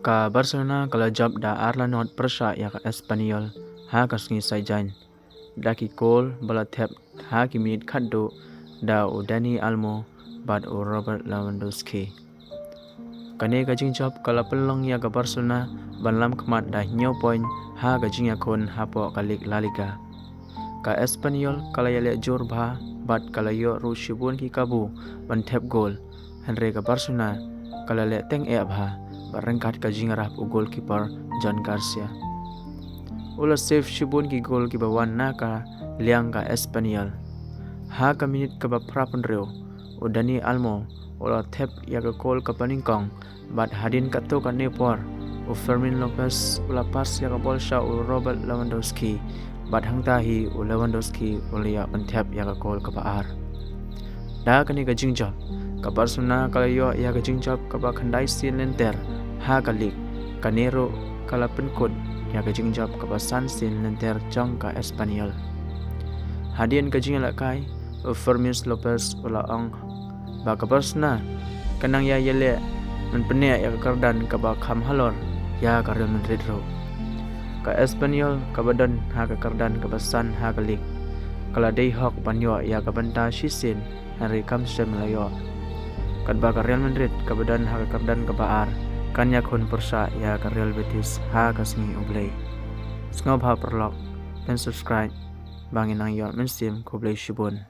Ka Barcelona kala job da Arlanot Persha ya ka Espanyol ha ka sngi Saijan. Da ki kol bala tep ha ki minit khaddo da o Dani Almo bad o Robert Lewandowski. Kane ka jing job kala pelong ya ka Barcelona banlam kmat da nyo point ha ka jing yakon ha po kalik La Liga. Ka Espanyol kala ya le jor bha bad kala yo ru shibun ki kabu ban tep gol. Henry ka Barcelona kala le teng e bha barengkat ka jingarah u goalkeeper John Garcia. Ula save shibun ki goalkeeper wan na ka liang ka Espanyol. Ha ka minit ka ba prapun reo. O Dani Almo ula tep ya ka gol ka paningkong bat hadin ka to ka nepor. O Fermin Lopez ula pas ya ka bol sha o Robert Lewandowski bat hangtahi o Lewandowski ula ya pantep ya ka gol ka paar. Da kani ka jingjob ka Barcelona kala yo ya ka jingjob ka ba khandai sin lenter ha ka lig kanero kala penkut ya ka jingjob ka ba san sin lenter jong ka Espanyol. Hadian ka jing lakai o Fermin Lopez ula ong ba ka Barcelona kanang ya yele men pene ya ka kardan ka ba kham halor ya ka Real Madrid ro. Ka Espanyol ka badan ha ka kardan ka ba san ha ka lig kala dei hok banyo ya ka banta shisin Henry Kamsen Melayo. Kad ba ka Real Madrid ka badan ha ka kardan ka baar kanya kon Persha ya ka Real Betis ha ka sngi ublay. Sngob ha perlok dan subscribe bangin ang yon mensim ko blay shibun.